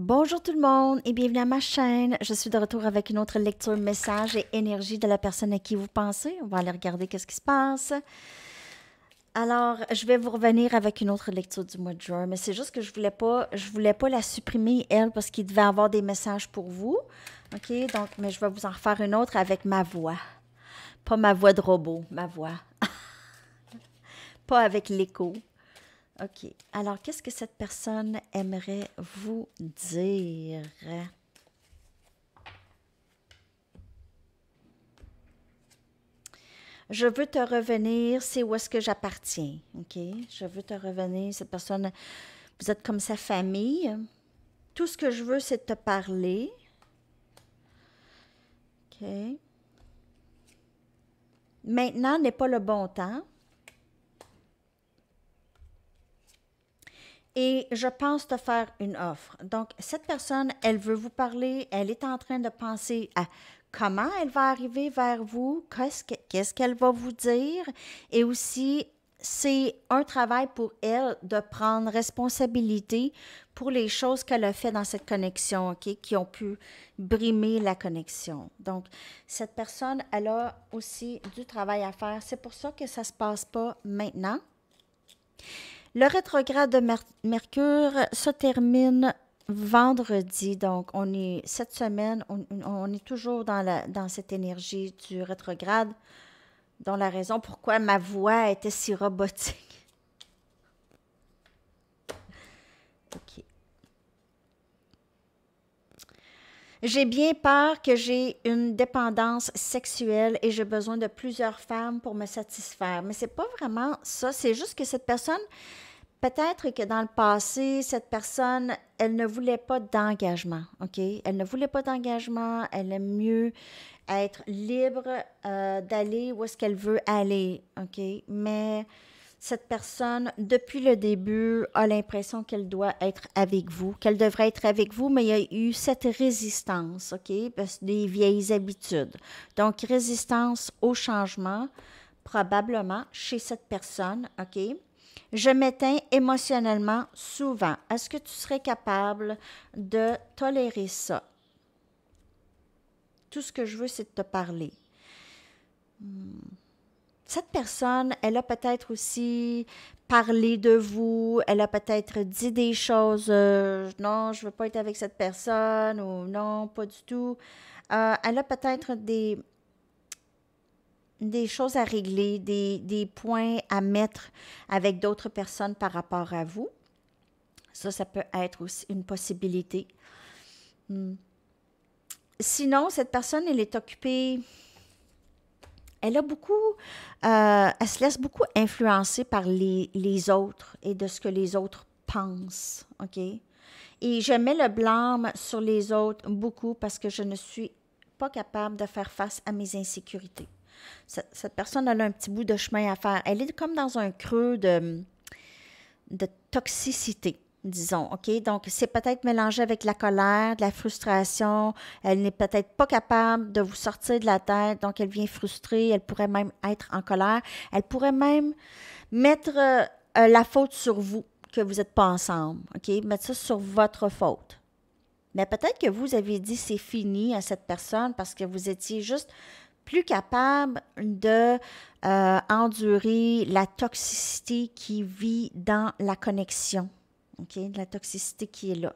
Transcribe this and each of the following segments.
Bonjour tout le monde et bienvenue à ma chaîne. Je suis de retour avec une autre lecture message et énergie de la personne à qui vous pensez. On va aller regarder qu'est-ce qui se passe. Alors, je vais vous revenir avec une autre lecture du mois de juin, mais c'est juste que je voulais pas la supprimer, elle, parce qu'il devait avoir des messages pour vous. OK? Donc, mais je vais vous en refaire une autre avec ma voix. Pas ma voix de robot, ma voix. Pas avec l'écho. OK. Alors, qu'est-ce que cette personne aimerait vous dire? Je veux te revenir, c'est où est-ce que j'appartiens. OK? Je veux te revenir, cette personne, vous êtes comme sa famille. Tout ce que je veux, c'est de te parler. OK? Maintenant n'est pas le bon temps. Et je pense te faire une offre. Donc, cette personne, elle veut vous parler, elle est en train de penser à comment elle va arriver vers vous, qu'est-ce qu'elle va vous dire, et aussi, c'est un travail pour elle de prendre responsabilité pour les choses qu'elle a fait dans cette connexion, OK, qui ont pu brimer la connexion. Donc, cette personne, elle a aussi du travail à faire. C'est pour ça que ça ne se passe pas maintenant. Le rétrograde de Mercure se termine vendredi. Donc, cette semaine, on est toujours dans cette énergie du rétrograde, dont la raison pourquoi ma voix était si robotique. OK. J'ai bien peur que j'ai une dépendance sexuelle et j'ai besoin de plusieurs femmes pour me satisfaire. Mais c'est pas vraiment ça. C'est juste que cette personne, peut-être que dans le passé, cette personne, elle ne voulait pas d'engagement, OK? Elle ne voulait pas d'engagement, elle aime mieux être libre d'aller où est-ce qu'elle veut aller, OK? Mais cette personne, depuis le début, a l'impression qu'elle doit être avec vous, qu'elle devrait être avec vous, mais il y a eu cette résistance, OK? Parce que des vieilles habitudes. Donc, résistance au changement, probablement, chez cette personne, OK? Je m'éteins émotionnellement souvent. Est-ce que tu serais capable de tolérer ça? Tout ce que je veux, c'est de te parler. Cette personne, elle a peut-être aussi parlé de vous, elle a peut-être dit des choses, non, je ne veux pas être avec cette personne, ou non, pas du tout. Elle a peut-être des choses à régler, des points à mettre avec d'autres personnes par rapport à vous. Ça peut être aussi une possibilité. Sinon, cette personne, elle est occupée, elle a beaucoup, elle se laisse beaucoup influencer par les autres et de ce que les autres pensent, OK? Et je mets le blâme sur les autres beaucoup parce que je ne suis pas capable de faire face à mes insécurités. Cette personne, elle a un petit bout de chemin à faire. Elle est comme dans un creux de toxicité, disons, OK? Donc, c'est peut-être mélangé avec la colère, de la frustration. Elle n'est peut-être pas capable de vous sortir de la tête, donc elle vient frustrée. Elle pourrait même être en colère. Elle pourrait même mettre la faute sur vous, que vous n'êtes pas ensemble, OK? Mettre ça sur votre faute. Mais peut-être que vous avez dit c'est fini à cette personne parce que vous étiez juste plus capable de endurer la toxicité qui vit dans la connexion, OK? La toxicité qui est là.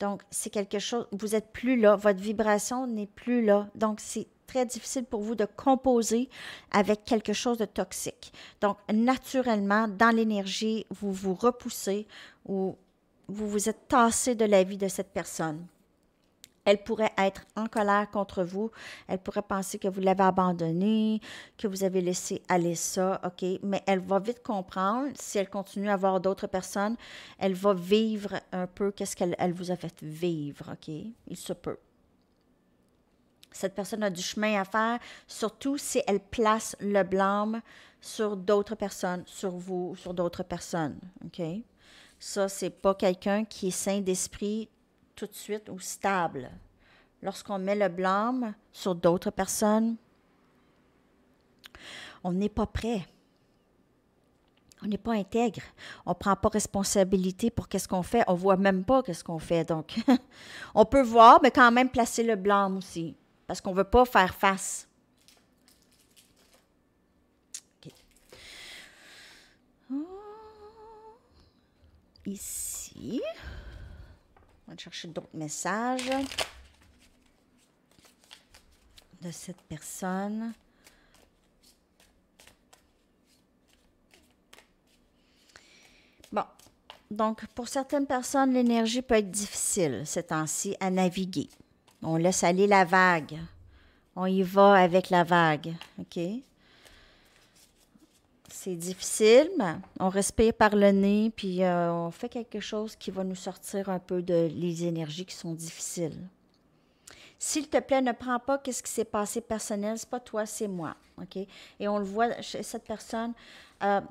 Donc, c'est quelque chose, vous n'êtes plus là, votre vibration n'est plus là. Donc, c'est très difficile pour vous de composer avec quelque chose de toxique. Donc, naturellement, dans l'énergie, vous vous repoussez ou vous vous êtes tassé de la vie de cette personne. Elle pourrait être en colère contre vous. Elle pourrait penser que vous l'avez abandonné, que vous avez laissé aller ça, OK? Mais elle va vite comprendre, si elle continue à voir d'autres personnes, elle va vivre un peu qu'est-ce qu'elle vous a fait vivre, OK? Il se peut. Cette personne a du chemin à faire, surtout si elle place le blâme sur d'autres personnes, sur vous, sur d'autres personnes, OK? Ça, c'est pas quelqu'un qui est sain d'esprit tout de suite ou stable. Lorsqu'on met le blâme sur d'autres personnes, on n'est pas prêt. on n'est pas intègre. On ne prend pas responsabilité pour qu'est-ce qu'on fait. On ne voit même pas qu'est-ce qu'on fait. Donc, on peut voir, mais quand même placer le blâme aussi. Parce qu'on ne veut pas faire face. OK. Ici. On va chercher d'autres messages de cette personne. Bon, donc pour certaines personnes, l'énergie peut être difficile ces temps-ci à naviguer. On laisse aller la vague. On y va avec la vague, OK? C'est difficile, mais on respire par le nez, puis on fait quelque chose qui va nous sortir un peu de les énergies qui sont difficiles. S'il te plaît, ne prends pas qu'est-ce qui s'est passé personnel, c'est pas toi, c'est moi, OK? Et on le voit chez cette personne, elle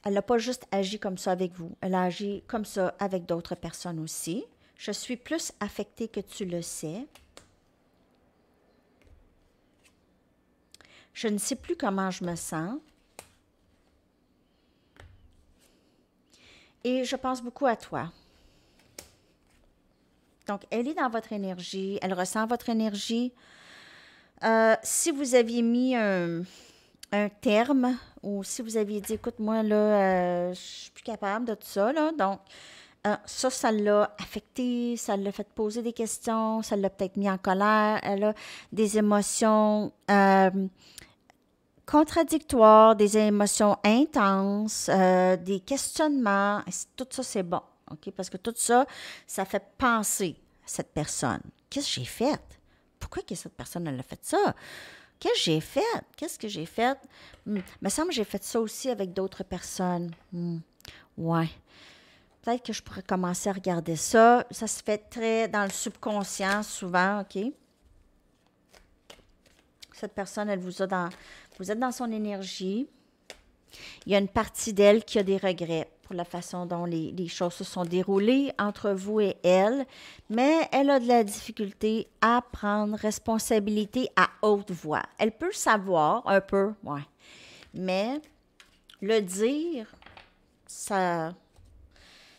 n'a pas juste agi comme ça avec vous, elle a agi comme ça avec d'autres personnes aussi. Je suis plus affectée que tu le sais. Je ne sais plus comment je me sens. Et je pense beaucoup à toi. Donc, elle est dans votre énergie, elle ressent votre énergie. Si vous aviez mis un terme ou si vous aviez dit, écoute, moi, là, je suis plus capable de tout ça, là, donc, ça l'a affecté, ça l'a fait poser des questions, ça l'a peut-être mis en colère, elle a des émotions contradictoires, des émotions intenses, des questionnements. Tout ça, c'est bon, OK? Parce que tout ça, ça fait penser à cette personne. Qu'est-ce que j'ai fait? Pourquoi que cette personne, elle a fait ça? Qu'est-ce que j'ai fait? Qu'est-ce que j'ai fait? Me semble que j'ai fait ça aussi avec d'autres personnes. Ouais. Peut-être que je pourrais commencer à regarder ça. Ça se fait très dans le subconscient, souvent, OK? Cette personne, elle vous a dans... Vous êtes dans son énergie. Il y a une partie d'elle qui a des regrets pour la façon dont les choses se sont déroulées entre vous et elle, mais elle a de la difficulté à prendre responsabilité à haute voix. Elle peut le savoir un peu, ouais, mais le dire, ça,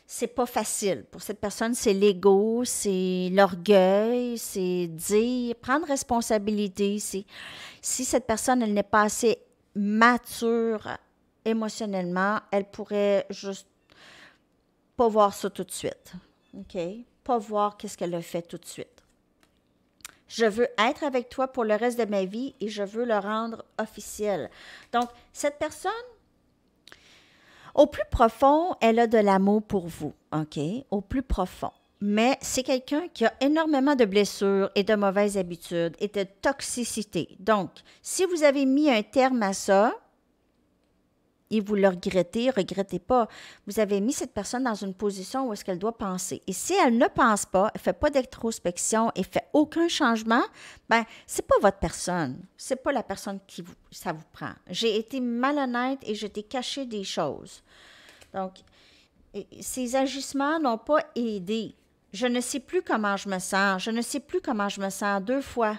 c'est pas facile. Pour cette personne, c'est l'ego, c'est l'orgueil, c'est dire, prendre responsabilité. Si cette personne, elle n'est pas assez mature émotionnellement, elle pourrait juste pas voir ça tout de suite. OK? Pas voir qu'est-ce qu'elle a fait tout de suite. Je veux être avec toi pour le reste de ma vie et je veux le rendre officiel. Donc, cette personne, au plus profond, elle a de l'amour pour vous. OK? Au plus profond. Mais c'est quelqu'un qui a énormément de blessures et de mauvaises habitudes et de toxicité. Donc, si vous avez mis un terme à ça, et vous le regrettez pas. Vous avez mis cette personne dans une position où est-ce qu'elle doit penser. Et si elle ne pense pas, elle ne fait pas d'introspection et ne fait aucun changement, ben c'est pas votre personne. C'est pas la personne ça vous prend. J'ai été malhonnête et je t'ai caché des choses. Donc, ces agissements n'ont pas aidé. Je ne sais plus comment je me sens. Je ne sais plus comment je me sens 2 fois.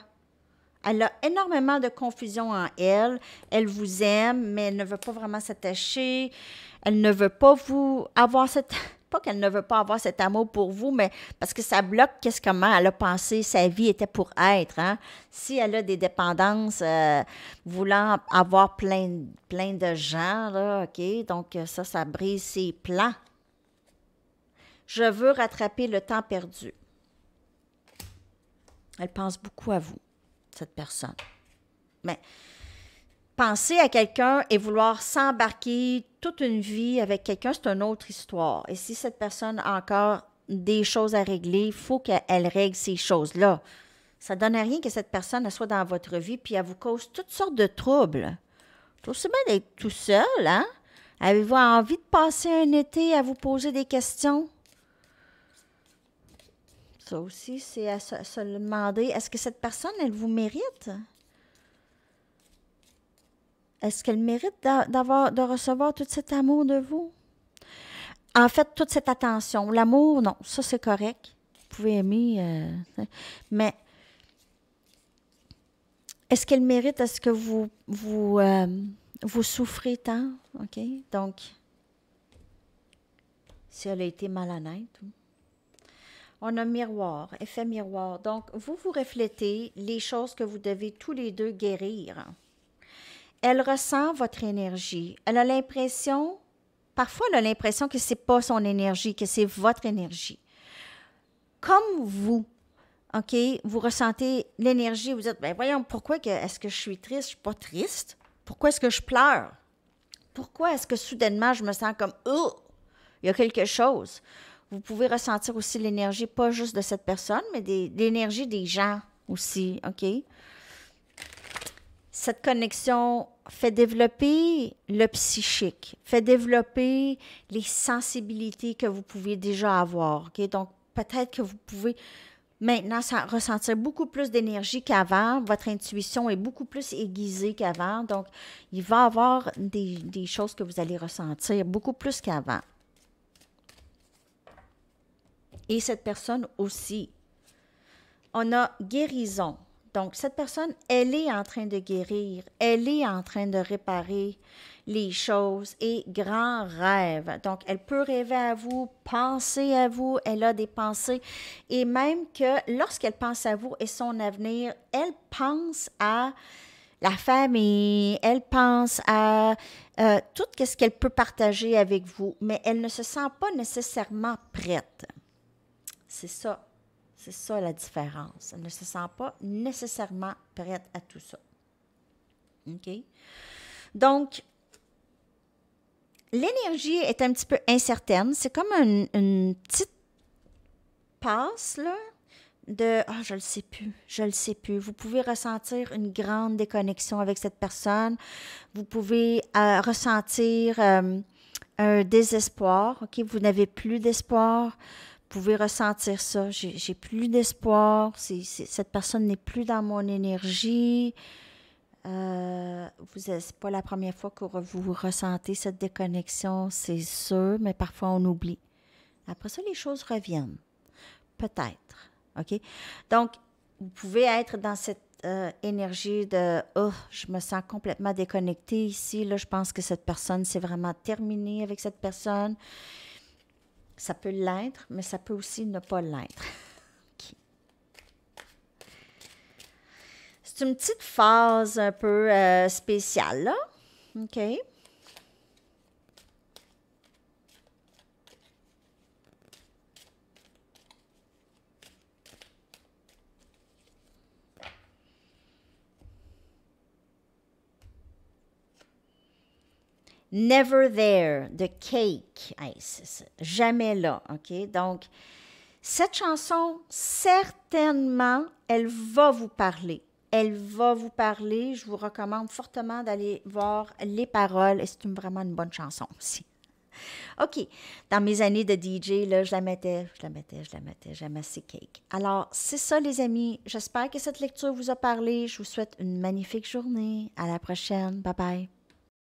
Elle a énormément de confusion en elle. Elle vous aime, mais elle ne veut pas vraiment s'attacher. Elle ne veut pas vous avoir cette... Pas qu'elle ne veut pas avoir cet amour pour vous, mais parce que ça bloque comment elle a pensé sa vie était pour être. Hein? Si elle a des dépendances, voulant avoir plein de gens, là, OK? Donc, ça brise ses plans. Je veux rattraper le temps perdu. Elle pense beaucoup à vous, cette personne. Mais penser à quelqu'un et vouloir s'embarquer toute une vie avec quelqu'un, c'est une autre histoire. Et si cette personne a encore des choses à régler, il faut qu'elle règle ces choses-là. Ça ne donne à rien que cette personne elle soit dans votre vie puis elle vous cause toutes sortes de troubles. C'est aussi bien d'être tout seul, hein? Avez-vous envie de passer un été à vous poser des questions? Ça aussi, c'est à se demander, est-ce que cette personne, elle vous mérite? Est-ce qu'elle mérite de recevoir tout cet amour de vous? En fait, toute cette attention. L'amour, non, ça c'est correct. Vous pouvez aimer, mais est-ce qu'elle mérite, est-ce que vous Vous souffrez tant, OK? Donc, si elle a été malhonnête. On a miroir, effet miroir. Donc, vous vous reflétez les choses que vous devez tous les deux guérir. Elle ressent votre énergie. Elle a l'impression, parfois elle a l'impression que c'est pas son énergie, que c'est votre énergie. Comme vous, OK, vous ressentez l'énergie, vous dites, ben voyons, est-ce que je suis triste? Je suis pas triste. Pourquoi est-ce que je pleure? Pourquoi est-ce que soudainement je me sens comme, oh, il y a quelque chose? Vous pouvez ressentir aussi l'énergie, pas juste de cette personne, mais l'énergie des gens aussi, OK? Cette connexion fait développer le psychique, fait développer les sensibilités que vous pouvez déjà avoir, OK? Donc, peut-être que vous pouvez maintenant ressentir beaucoup plus d'énergie qu'avant. Votre intuition est beaucoup plus aiguisée qu'avant. Donc, il va y avoir des choses que vous allez ressentir beaucoup plus qu'avant. Et cette personne aussi. On a guérison. Donc, cette personne, elle est en train de guérir. Elle est en train de réparer les choses et grand rêve. Donc, elle peut rêver à vous, penser à vous. Elle a des pensées. Et même que lorsqu'elle pense à vous et son avenir, elle pense à la famille, elle pense à tout ce qu'elle peut partager avec vous, mais elle ne se sent pas nécessairement prête. C'est ça. C'est ça la différence. Elle ne se sent pas nécessairement prête à tout ça. OK? Donc, l'énergie est un petit peu incertaine. C'est comme une petite passe, là, de « Ah, je le sais plus. » Vous pouvez ressentir une grande déconnexion avec cette personne. Vous pouvez ressentir un désespoir. OK? Vous n'avez plus d'espoir. Vous pouvez ressentir ça. J'ai plus d'espoir. Cette personne n'est plus dans mon énergie. C'est pas la première fois que vous ressentez cette déconnexion, c'est sûr, mais parfois on oublie. Après ça, les choses reviennent. Peut-être. OK? Donc, vous pouvez être dans cette énergie de « Oh, je me sens complètement déconnectée ici. Là, je pense que cette personne, c'est vraiment terminé avec cette personne. » Ça peut l'être, mais ça peut aussi ne pas l'être. Okay. C'est une petite phase un peu spéciale, là. OK. Never there, de Cake. Hey, jamais là, OK? Donc, cette chanson, certainement, elle va vous parler. Elle va vous parler. Je vous recommande fortement d'aller voir les paroles. Et c'est vraiment une bonne chanson aussi. OK. Dans mes années de DJ, là, j'aimais ces cakes. Alors, c'est ça, les amis. J'espère que cette lecture vous a parlé. Je vous souhaite une magnifique journée. À la prochaine. Bye bye.